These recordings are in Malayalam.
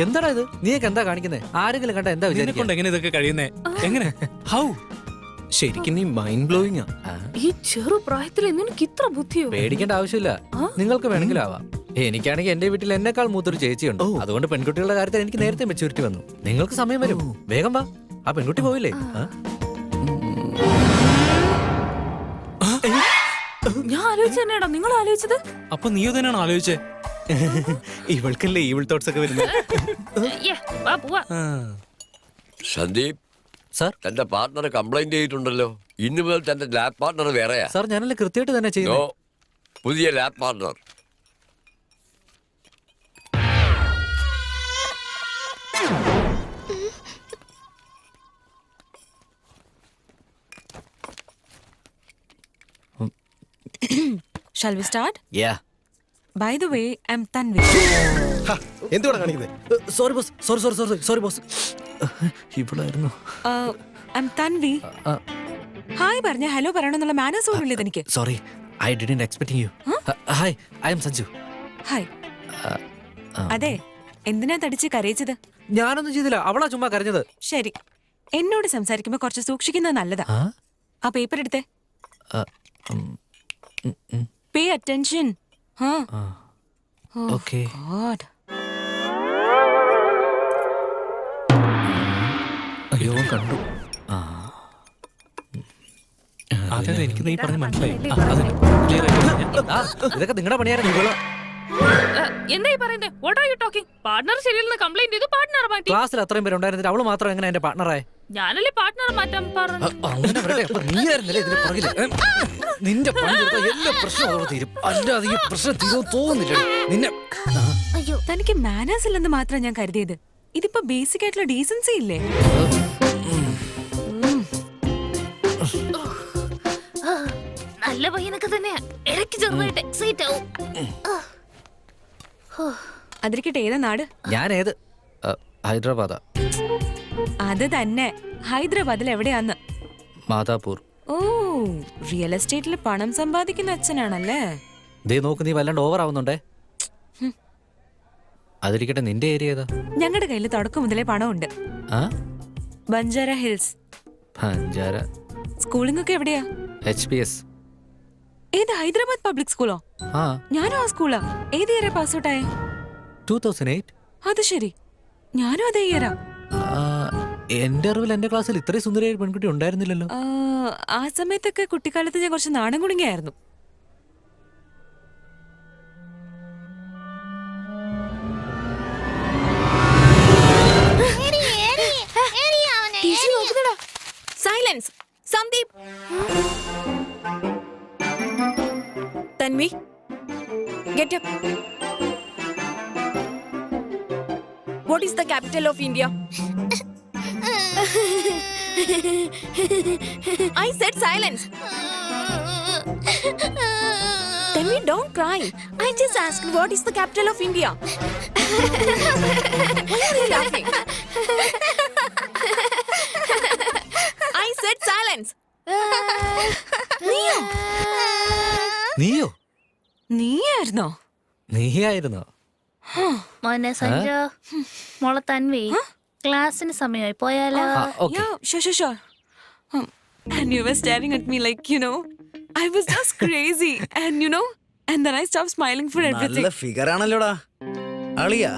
എന്താടാ ഇത്? നീയൊക്കെ എന്താ കാണിക്കുന്നേ? ആരെങ്കിലും കണ്ട എന്താ വിചാരിക്കൊണ്ട് എങ്ങനെ ഇതൊക്കെ കഴിയുന്നേ? എങ്ങനെ? ഹൗ? ശരിക്കും നീ മൈൻഡ് ബ്ലോയിങ്. ഈ ചെറു പ്രായത്തിൽ നിനക്ക് ഇത്ര ബുദ്ധിയോ? പേടിക്കേണ്ട ആവശ്യമില്ല, നിങ്ങൾക്ക് വേണമെങ്കിലും ആവാം. എനിക്കാണെങ്കിൽ എന്റെ വീട്ടിൽ എന്നെക്കാൾ മൂത്തൊരു ചേച്ചിയുണ്ട്. അതുകൊണ്ട് പെൺകുട്ടികളുടെ കാര്യത്തിൽ എനിക്ക് നേരത്തെ മെച്ചൂരിറ്റി വന്നു. നിങ്ങൾക്ക് സമയം വരും, വേഗം വാ. ആ പെൺകുട്ടി പോയില്ലേ? ഞാൻ ആലോചിച്ചെന്നാടാ നിങ്ങൾ ആലോചിച്ചത്? അപ്പൊ നീ തന്നെയാണ് ആലോചിച്ചേ? ഇവൾക്കല്ലേ ഈവിൾ തോട്ട്സ് ഒക്കെ വരുന്നത്. സന്ദീപ് സാർ, തന്റെ പാർട്ണർ കംപ്ലൈന്റ് ചെയ്തിട്ടുണ്ടല്ലോ. ഇന്നു മുതൽ തന്റെ ലാബ് പാർട്ണർ വേറെയാ. സാർ ഞാനല്ലേ കൃത്യമായിട്ട് തന്നെ ചെയ്യുന്നു. പുതിയ lab partner. Shall we start? Yeah. By the way, I'm Tanvi. എന്തുവാ കാണിക്കുന്നത്? Sorry boss, sorry boss. ഇവളായിരുന്നു. I'm Tanvi. ഹായ് പറഞ്ഞ ഹലോ പറയണമെന്നുള്ള മാനേഴ്സ് പോലും ഇല്ല എനിക്ക്. Sorry, I didn't expect you. Hi, I am Sanju. Hi. അതെ, എന്തിനാ തടിച്ച് കരയിച്ചത്? ഞാനൊന്നും ചെയ്തില്ല, അവളാ ചുമ്മാ കരഞ്ഞത്. ശരി, എന്നോട് സംസാരിക്കുമ്പോ കുറച്ച് സൂക്ഷിക്കുന്നത് നല്ലതാ. ആ പേപ്പർ എടുത്തേ. Pay attention. ഓക്കേ. ഗോഡ്. അയ്യോ കണ്ടു. അതെ, എനിക്ക് നീ പറഞ്ഞ മനസ്സിലായി. ഇതൊക്കെ നിങ്ങളുടെ പണിയായിരുന്നു. എന്തായി പറയുന്നത്? What are you talking? Partner ശരിയല്ലെന്ന് കംപ്ലൈന്റ് ചെയ്തു, പാർട്ണർ മാറ്റി. ക്ലാസ്സിൽ അത്രയും പേര് ഉണ്ടായിരുന്നില്ല, അവള് മാത്രം എങ്ങനെ എന്റെ പാർട്ണറായി? ഞാനല്ലേ പാർട്ണർ മാറ്റാൻ പറഞ്ഞു. അങ്ങനെ വരട്ടെ, അപ്പൊ നീയായിരുന്നല്ലേ ഇതിന് പുറകില്? നിന്റെ പണി കൊടുത്താൽ എല്ലാ പ്രശ്നവും തീരും, അല്ലാതെ ഈ പ്രശ്നം തീരും തോന്നുന്നില്ല നിന്നെ. അയ്യോ, തനിക്ക് മാനേഴ്സ് ഇല്ലെന്ന് മാത്രം ഞാൻ കരുതിയത്. ഇതിപ്പോ ബേസിക് ആയിട്ടുള്ള ഡീസൻസി ഇല്ലേ? നല്ല പയ്യനൊക്കെ തന്നെയാ, ഇടയ്ക്ക് ചെറുതായിട്ട് എക്സൈറ്റ് ആവും. അതിരിക്കട്ടെ, ഏതാ നാട്? ഞാൻ ഏത്? ഹൈദരാബാദാ. അത് തന്നെ, ഹൈദരാബാദിൽ എവിടെയാന്ന്? മാതാപൂർ. ഓ, റിയൽ എസ്റ്റേറ്റിൽ പണം സമ്പാദിക്കുന്ന അച്ഛനാണല്ലേ? ദേ നോക്ക്, നീ വല്ലാണ്ട് ഓവർ ആവുന്നുണ്ടേ. അതിരിക്കട്ടെ, നിന്റെ ഏരിയ ഏതാ? ഞങ്ങളുടെ കയ്യിൽ തുടക്കം മുതലേ പണമുണ്ട്. ബഞ്ചാര ഹിൽസ്. ബഞ്ചാര. സ്കൂളിംഗ് ഒക്കെ എവിടെയാ? HPS. ഏത്, ഹൈദരാബാദ് പബ്ലിക് സ്കൂളോ? ഞാനും ആ സ്കൂളാ. ഏത് ഇയറാ പാസ് ഔട്ട് ആയേ? 2008. അത് ശരി, ഞാനും അതേ ഇയറാ. എന്റെ അറിവിൽ എന്റെ ക്ലാസ്സിൽ ഇത്രയും സുന്ദരിയായ പെൺകുട്ടി ഉണ്ടായിരുന്നില്ലല്ലോ. ആ സമയത്തൊക്കെ കുട്ടിക്കാലത്ത് ഞാൻ കുറച്ച് നാണം കുടുങ്ങിയായിരുന്നു. Silence. Sandeep. Tanvi, get up. What is the capital of India? I said silence. Tanvi, don't cry. I just asked what is the capital of India. Why are you laughing? I said silence. നീയോ? നീയായിരുന്നോ? നീയായിരുന്നോ? മോനെ സഞ്ജു, മോളെ തൻവി, ക്ലാസ്സിന് സമയമായി പോയാലോ? Yeah, sure. And you were staring at me like, I was just crazy. And then I stopped smiling for everything. നല്ല ഫിഗർ ആണല്ലോടാ. അളിയാ,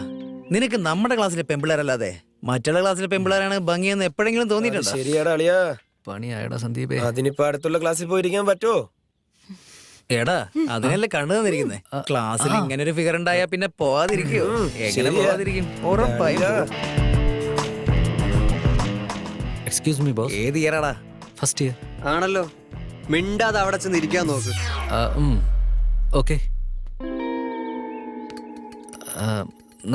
നിനക്ക് നമ്മുടെ ക്ലാസ്സിലെ പെമ്പിള്ളേരല്ലാതെ മറ്റുള്ള ക്ലാസ്സിലെ പെമ്പിള്ളേരാണ് ഭംഗിയെന്ന് എപ്പോഴെങ്കിലും തോന്നിയിട്ടുണ്ടോ? ശരിയാടാ അളിയാ. പണിയായടാ സന്ദീപേ. അതിനിപ്പോ അടുത്തുള്ള ക്ലാസ്സിൽ പോയിരിക്കാൻ പറ്റുമോ? എടാ, അതിനല്ലേ കണ്ണു തന്നിരിക്കുന്നേ. ക്ലാസ്സിൽ ഇങ്ങനെ ഒരു ഫിഗർ ഉണ്ടായാ പിന്നെ പോവാതിരിക്കോ? എങ്ങനെ പോവാതിരിക്കും? ഉറപ്പായും. Excuse me boss. ഏത് ഇയറാടാ? First year. ആണല്ലോ. മിണ്ടാതെ അവിടെ ചെന്ന് ഇരിക്കാൻ നോക്ക്. ഓക്കെ,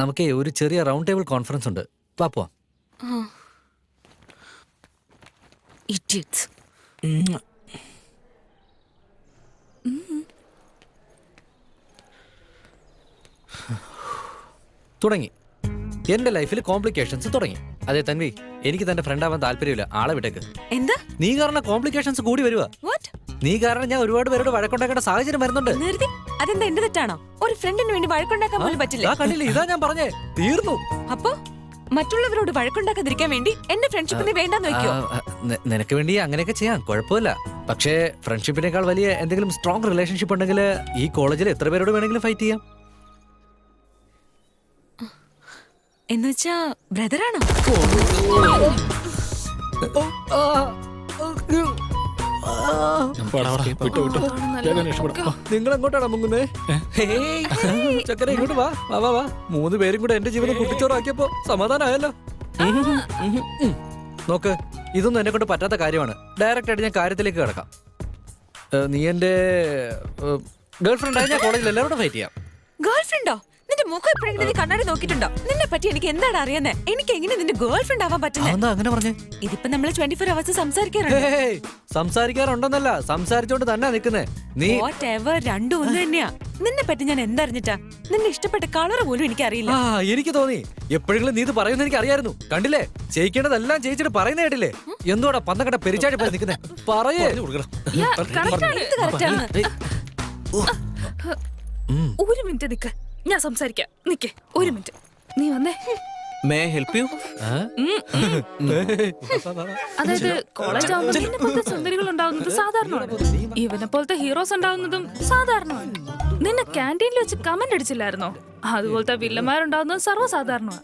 നമുക്ക് ഒരു ചെറിയ റൗണ്ട് ടേബിൾ കോൺഫറൻസ് ഉണ്ട്, പോവാം. Idiots. തുടങ്ങി. എന്റെ ലൈഫിൽ കോംപ്ലിക്കേഷൻസ് തുടങ്ങി. അതെ തൻവി, എനിക്ക് തന്റെ ഫ്രണ്ട് ആവാൻ താല്പര്യമില്ല. ആളെ വിട്ടേക്ക്. എന്താ? നീ കാരണം കോംപ്ലിക്കേഷൻസ് കൂടി വരുവാ. വാട്ട്? നീ കാരണം ഞാൻ ഒരുപാട് പേരോട് വഴക്കുണ്ടാക്കേണ്ട സാഹചര്യം വരുന്നുണ്ട്. നിർത്തി. അതെന്താ എന്റെ തെറ്റാണോ? ഒരു ഫ്രണ്ടിന് വേണ്ടി വഴക്കുണ്ടാക്കാൻ പോലും പറ്റില്ല. ആ കണ്ടില്ലേ, ഇതാ ഞാൻ പറഞ്ഞേ, തീർന്നു. അപ്പൊ മറ്റുള്ളവരോട് വഴക്കുണ്ടാക്കാതിരിക്കാൻ വേണ്ടി എന്റെ ഫ്രണ്ട്ഷിപ്പിനെ വേണ്ടെന്ന് വെക്കോ? നിനക്ക് വേണ്ടി അങ്ങനെയൊക്കെ ചെയ്യാം, കുഴപ്പമില്ല. പക്ഷേ ഫ്രണ്ട്ഷിപ്പിനേക്കാൾ വലിയ എന്തെങ്കിലും സ്ട്രോങ് റിലേഷൻഷിപ്പ് ഉണ്ടെങ്കിൽ ഈ കോളേജിൽ എത്ര പേരോട് വേണമെങ്കിലും ഫൈറ്റ് ചെയ്യാം. എന്നുവെച്ചാ ബ്രദറാണോ? നിങ്ങൾ എങ്ങോട്ടാണ് മുങ്ങുന്നേ? ചക്കര ഇങ്ങോട്ട് വാ വാ വാ വാ. 3 പേരും കൂടെ എന്റെ ജീവിതം കുട്ടിച്ചോറാക്കിയപ്പോ സമാധാനമായല്ലോ. നോക്ക്, ഇതൊന്നും എന്നെ കൊണ്ട് പറ്റാത്ത കാര്യമാണ്. ഡയറക്റ്റ് ആയിട്ട് ഞാൻ കാര്യത്തിലേക്ക് കിടക്കാം. നീ എന്റെ ഗേൾഫ്രണ്ട് ആയി ഞാൻ കോളേജിൽ എല്ലാവരോടും ഫൈറ്റ് ചെയ്യാം. ഗേൾഫ്രണ്ടോ? നിന്റെ മുഖം എപ്പോഴെങ്കിലും നീ കണ്ണാടി നോക്കിയിട്ടുണ്ടോ? നിന്നെ പറ്റി എനിക്ക് എന്താണ് അറിയുന്നേ? എനിക്ക് എങ്ങനെ നിന്റെ ഗേൾഫ്രണ്ട് ആവാൻ പറ്റുന്നത്? എന്താ അങ്ങനെ പറഞ്ഞേ? ഇതിപ്പോ നമ്മള് 24 hours സംസാരിക്കാറുണ്ട്. ഹേയ്, സംസാരിക്കാറുണ്ടെന്നല്ല, സംസാരിച്ചോണ്ട് തന്നെ നിക്കുന്നേ നീ. Whatever, രണ്ടും ഒന്ന് തന്നെയാ. നിന്നെ പറ്റി ഞാൻ എന്തറിഞ്ഞിട്ടാ? നിന്നെ ഇഷ്ടപ്പെട്ട കളർ പോലും എനിക്ക് അറിയില്ല. ആ, എനിക്ക് തോന്നി എപ്പോഴെങ്കിലും നീ ഇത് പറയുന്ന എനിക്ക് അറിയായിരുന്നു. കണ്ടില്ലേ, ചെയ്യിക്കേണ്ടതെല്ലാം ചെയ്യിച്ചിട്ട് പറയുന്ന കേട്ടില്ലേ? എന്തോടാ പന്നക്കട്ട പെരിച്ചാടി പോയി നിക്കുന്നേ? പറയേ. ഒരു മിനിറ്റ് നിക്ക്, ഞാൻ സംസാരിക്കാം. നിക്ക് ഒരു മിനിറ്റ്, നീ വന്നേ. May help you? അതായത് കോളേജ് ആവുമ്പോൾ നിന്നെ പോലത്തെ സുന്ദരികൾ ഉണ്ടാവുന്നത് സാധാരണമാണ്. ഇവനെ പോലത്തെ ഹീറോസ് ഉണ്ടാവുന്നതും സാധാരണമാണ്. നിന്നെ ക്യാൻറ്റീനിൽ വെച്ച് കമന്റ് അടിച്ചില്ലായിരുന്നോ? അതുപോലത്തെ വില്ലന്മാരുണ്ടാവുന്നതും സർവ്വസാധാരണമാണ്.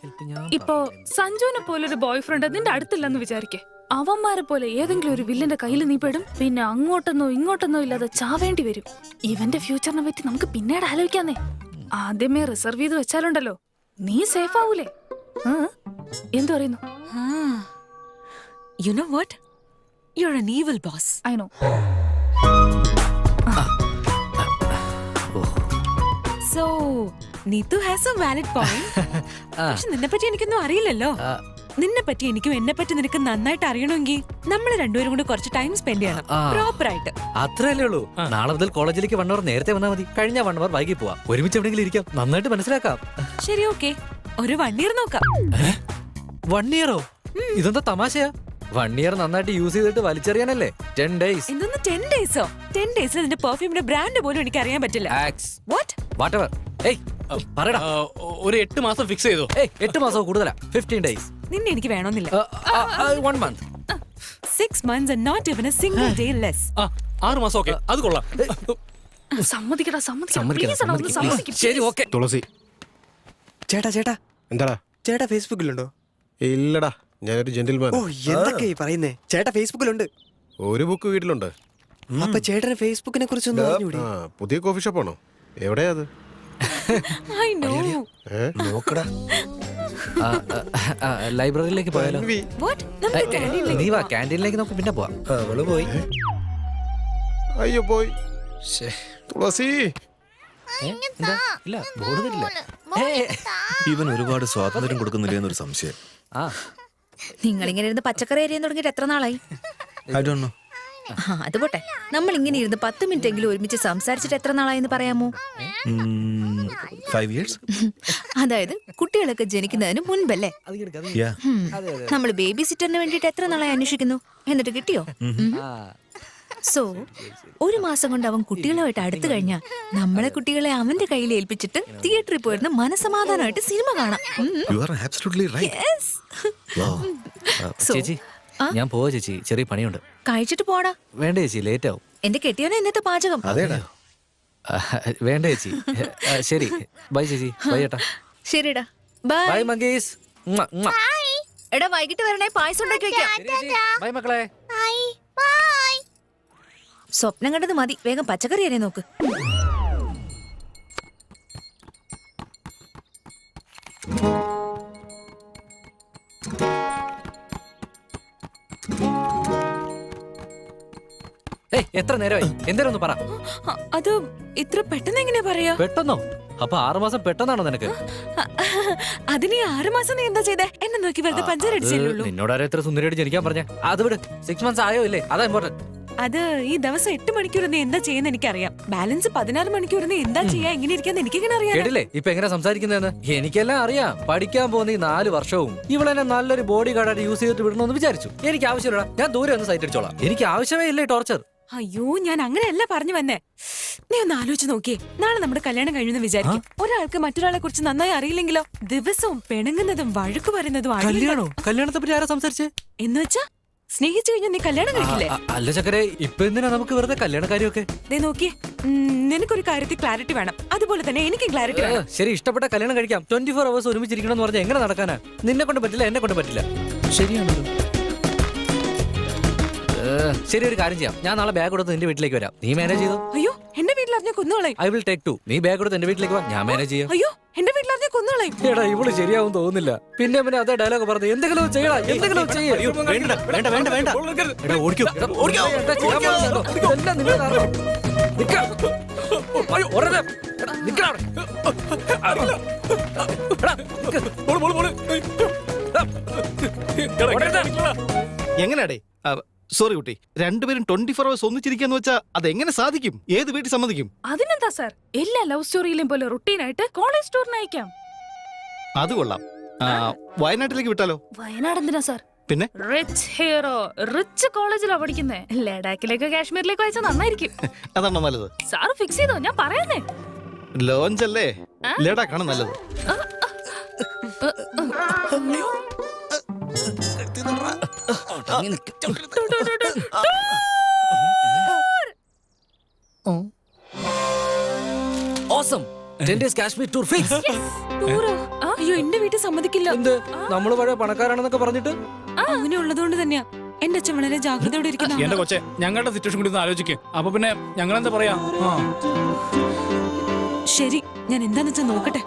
ഇപ്പോ സഞ്ജുവിനെ പോലൊരു ബോയ് ഫ്രണ്ട് നിന്റെ അടുത്തില്ലെന്ന് വിചാരിക്കേ. അവന്മാരെ പോലെ ഏതെങ്കിലും ഒരു വില്ലന്റെ കയ്യിൽ നീ പെടും. പിന്നെ അങ്ങോട്ടെന്നോ ഇങ്ങോട്ടെന്നോ ഇല്ലാതെ ചാവേണ്ടി വരും. ഇവന്റെ ഫ്യൂച്ചറിനെ പറ്റി നമുക്ക് പിന്നീട് ആലോചിക്കാന്നേ. ആദ്യമേ റിസർവ് ചെയ്ത് വെച്ചാലുണ്ടല്ലോ, നീ സേഫ് ആവൂലേ? എന്തു പറയുന്നു? You know what? You're an evil boss. I know. So, Neetu has a valid point. പക്ഷെ നിന്നെ പറ്റി എനിക്കൊന്നും അറിയില്ലല്ലോ. നിന്നെ പറ്റി എനിക്കും എന്നെ പറ്റി നിനക്ക് നന്നായിട്ട് അറിയണമെങ്കിൽ നമ്മൾ രണ്ടുപേരും കൂടി കുറച്ച് ടൈം സ്പെൻഡ് ചെയ്യണം, പ്രോപ്പർ ആയിട്ട്. അത്രയല്ലേ ഉള്ളൂ. നാളെ മുതൽ കോളേജിലേക്ക് 1 hour നേരത്തെ വന്നാൽ മതി. കഴിഞ്ഞ 1 hour വൈകി പോവാം. ഒരുമിച്ച് എവിടെയെങ്കിലും ഇരിക്കാം, നന്നായിട്ട് മനസ്സിലാക്കാം. ശരി, ഓക്കെ. ഒരു 1 year നോക്കാം. 1 year? ഇതെന്താ തമാശയാ? 1 year നന്നായിട്ട് യൂസ് ചെയ്തിട്ട് വലിച്ചെറിയാനല്ലേ? 10 days. എന്തൊന്ന് 10 daysോ? 10 days നിന്റെ പെർഫ്യൂമിന്റെ ബ്രാൻഡ് പോലും എനിക്ക് അറിയാൻ പറ്റില്ല. വാട്ട്? Whatever. ഏയ്, പറയടാ. ഒരു 8 മാസം ഫിക്സ് ചെയ്തോ? 8 മാസം കൂടുതലാ. 15 days. നിന്നെ എനിക്ക് വേണമെന്നില്ല. 1 month. 6 months and not even a single day less. 6 മാസം ഓക്കെ, അത് കൊള്ളാം. സമ്മതിക്കടാ, സമ്മതിക്കണം. Please എടാ, ഒന്ന് സമ്മതിക്ക്. ശരി, ഓക്കെ. തുളസി, ചേട്ടാ എന്താടാ? ചേട്ടാ ഫേസ്ബുക്കിലുണ്ടോ? ഇല്ലടാ, ഞാനൊരു ജെന്റിൽമാൻ. ഓ, എന്തൊക്കെയാ പറയുന്നേ? ചേട്ടാ ഫേസ്ബുക്കിലുണ്ട്. ഒരു ബുക്ക് വീട്ടിലുണ്ട്. അപ്പൊ ചേട്ടന് ഫേസ്ബുക്കിനെ കുറിച്ചൊന്നും അറിഞ്ഞൂടെ? പുതിയ കോഫി ഷോപ്പാണോ? എവിടെയാ അത്? I know. നോക്കടാ. ലൈബ്രറിയിലേക്ക് പോയാലോ? What? നമുക്ക് canteen നീ വാ, ക്യാൻറ്റീനിലേക്ക് നമുക്ക് പിന്നെ പോവാം. അവള് പോയി. അയ്യോ പോയി. തുളസി, എന്താ? ഇല്ല, ബോർഡ് തരില്ല. ഇവൻ ഒരുപാട് സ്വാതന്ത്ര്യം കൊടുക്കുന്നില്ല എന്നൊരു സംശയം. നിങ്ങളിങ്ങനെ ഇരുന്ന് പച്ചക്കറി അരിയാൻ തുടങ്ങിയിട്ട് എത്ര നാളായി? I don't know. അത് പോട്ടെ, നമ്മൾ ഇങ്ങനെ ഇരുന്ന് 10 മിനിറ്റ് എങ്കിലും ഒരുമിച്ച് സംസാരിച്ചിട്ട് എത്ര നാളായെന്ന് പറയാമോ? 5 years? അതായത് കുട്ടികളൊക്കെ ജനിക്കുന്നതിന് മുൻപല്ലേ? Yeah. നമ്മൾ ബേബി സിറ്ററിന് വേണ്ടിയിട്ട് എത്ര നാളായി അന്വേഷിക്കുന്നു, എന്നിട്ട് കിട്ടിയോ? സോ 1 മാസം കൊണ്ട് അവൻ കുട്ടികളുമായിട്ട് അടുത്തു കഴിഞ്ഞാൽ നമ്മളെ കുട്ടികളെ അവന്റെ കയ്യിൽ ഏൽപ്പിച്ചിട്ട് തിയേറ്ററിൽ പോയിരുന്ന് മനസമാധാനമായിട്ട് സിനിമ കാണാം. You are absolutely right. Yes. Wow. So, ചേച്ചി, ഞാൻ പോവാ ചേച്ചി, ചെറിയ പണിയുണ്ട്. കഴിച്ചിട്ട് പോടാ. വേണ്ട ചേച്ചി, ലേറ്റ് ആവും. എന്റെ കെട്ടിയോനെ ഇന്നത്തെ പാചകം. അതേടാ. വേണ്ട ചേച്ചി. ശരി, ബൈ ചേച്ചി. ബൈ ഏട്ടാ. ശരിടാ, ബൈ. By monkeys. എടാ, വൈകിട്ട് വരണേ, പായസം ഉണ്ടാക്കി വെക്കാം. ബൈ മക്കളെ. സ്വപ്നം കണ്ടത് മതി, വേഗം പച്ചക്കറി അരിയാൻ നോക്ക്. എത്ര നേരമായി? എന്തേലും ഒന്ന് പറ. അത് ഇത്ര പെട്ടെന്ന് എങ്ങനെയാ പറയാ? പെട്ടെന്നോ? അപ്പൊ 6 മാസം പെട്ടെന്നാണോ നിനക്ക്? അതിന് 6 മാസം നീ എന്താ ചെയ്തേ? എന്നെ നോക്കി വെറുതെ പഞ്ചർ അടിച്ചേ ഉള്ളൂ. നിന്നോട് ആരോ ഇത്ര സുന്ദരിയായിട്ട് ജനിക്കാൻ പറഞ്ഞ? അത് വിട്. 6 months ആയോ ഇല്ലേ? അതാ ഇമ്പോർട്ടന്റ്. അത് ഈ ദിവസം 8 മണിക്കൂർ നീ എന്താ ചെയ്യുന്ന എനിക്കറിയാം. ബാലൻസ് 16 മണിക്കൂർ നീ എന്താ ചെയ്യാ, എങ്ങനെ ഇരിക്കാന്ന് എനിക്കെങ്ങനെ അറിയാം? കേട്ടില്ലേ ഇപ്പൊ എങ്ങനെ സംസാരിക്കുന്നതെന്ന്? എനിക്കെല്ലാം അറിയാം. പഠിക്കാൻ പോകുന്ന ഈ 4 വർഷവും ഇവളെന്നെ നല്ലൊരു ബോഡി ഗാർഡായിട്ട് യൂസ് ചെയ്തിട്ട് വിടണമെന്ന് വിചാരിച്ചു. എനിക്ക് ആവശ്യമില്ല, ഞാൻ ദൂരെ ഒന്ന് സൈറ്റ് അടിച്ചോളാം. എനിക്ക് ആവശ്യമേ ഇല്ലേ ടോർച്ചർ. അയ്യോ, ഞാൻ അങ്ങനെയല്ല പറഞ്ഞു വന്നേ. നീ ഒന്ന് ആലോചിച്ച് നോക്കിയേ, നാളെ നമ്മുടെ കല്യാണം കഴിയുമെന്ന് വിചാരിക്കും. ഒരാൾക്ക് മറ്റൊരാളെ കുറിച്ച് നന്നായി അറിയില്ലെങ്കിലോ? ദിവസവും പിണങ്ങുന്നതും വഴക്ക് പറയുന്നതും കല്യാണത്തെ പറ്റി ആരാ സംസാരിച്ചേ? എന്ന് വെച്ചാ സ്നേഹിച്ചു കഴിഞ്ഞാൽ നീ കല്യാണം കഴിക്കില്ലേ? അല്ല ചക്കരെ, ഇപ്പൊ എന്തിനാ നമുക്ക് വെറുതെ കല്യാണക്കാരിയൊക്കെ? ദേ നോക്കിയേ, നിനക്കൊരു കാര്യത്തിൽ ക്ലാരിറ്റി വേണം, അതുപോലെ തന്നെ എനിക്ക് ക്ലാരിറ്റി വേണം. ശരി, ഇഷ്ടപ്പെട്ട കല്യാണം കഴിക്കാം. 24 hours ഒരുമിച്ചിരിക്കണം എന്ന് പറഞ്ഞാൽ എങ്ങനെ നടക്കാനാ? നിന്നെ കൊണ്ട് പറ്റില്ല, എന്നെ കൊണ്ട് പറ്റില്ല. ശരിയാണല്ലോ. ശരി, ഒരു കാര്യം ചെയ്യാം. ഞാൻ നാളെ ബാഗ് കൊടുത്ത് നിന്റെ വീട്ടിലേക്ക് വരാം. നീ മാനേജ് ചെയ്തോ. അയ്യോ, എന്റെ വീട്ടിലറിഞ്ഞ കൊന്നുകളയും. I will take 2. നീ ബാഗ് കൊടുത്ത് എന്റെ വീട്ടിലേക്ക് വാ, ഞാൻ മാനേജ് ചെയ്യാം. അയ്യോ, എന്റെ വീട്ടിലറിഞ്ഞ കൊന്നുകളയും. എടാ, ഇവള് ശരിയാവും തോന്നുന്നില്ല. പിന്നെ അവനെ അതേ ഡയലോഗ് പറഞ്ഞു, എന്തെങ്കിലും ചെയ്യടാ, എന്തെങ്കിലും ചെയ്യ്. വേണ്ട വേണ്ട വേണ്ട എടാ ഓടിക്കോ എന്താ ചെയ്യാൻ പോകുന്നതെന്നോ? ഇതെല്ലാം നിങ്ങളുടെ കാരണം. നിക്ക. അയ്യോ, ഉടനെ. എടാ, നിക്കടാ അവിടെ. എടാ, നിക്ക്. എങ്ങനെയാടേ? സോറി കുട്ടി, രണ്ടുപേരും 24 hours ഒന്നിച്ചിരിക്കാന്ന് വെച്ചാ അതെങ്ങനെ സാധിക്കും? ഏത് വീട്ടിൽ സമ്മതിക്കും? അതിനെന്താ സാർ, എല്ലാ ലവ് സ്റ്റോറിയിലും പോലെ റുട്ടീനായിട്ട് കോളേജ് ടൂറിന് അയക്കാം. അത് കൊള്ളാം. വയനാട്ടിലേക്ക് വിട്ടാലോ? വയനാട് എന്തിനാ സാർ? പിന്നെ റിച്ച് ഹീറോ, റിച്ച് കോളേജിലാ പഠിക്കുന്നേ. ലഡാക്കിലേക്കോ കാശ്മീരിലേക്കോ അയച്ചാൽ നന്നായിരിക്കും. അതാണോ നല്ലത്? സാർ ഫിക്സ് ചെയ്തോ, ഞാൻ പറയുന്നേ. ലോഞ്ച് അല്ലേ, ലഡാക്കാണ് നല്ലത്. Awesome. 10 days Kashmir tour fix. ടൂറോ? അയ്യോ, എന്റെ വീട്ടിൽ സമ്മതിക്കില്ല. എന്ത്? നമ്മള് പഴയ പണക്കാരാണെന്നൊക്കെ പറഞ്ഞിട്ട്? അങ്ങനെ ഉള്ളതുകൊണ്ട് തന്നെയാ എന്റെ അച്ഛൻ വളരെ ജാഗ്രതയോടെ ഇരിക്കുന്ന. എന്റെ കൊച്ചെ, ഞങ്ങളുടെ സിറ്റുവേഷൻ കൂടി ഒന്ന് ആലോചിക്കും. അപ്പൊ പിന്നെ ഞങ്ങൾ എന്താ പറയാ? ശരി, ഞാൻ എന്താന്ന് വെച്ചാ നോക്കട്ടെ.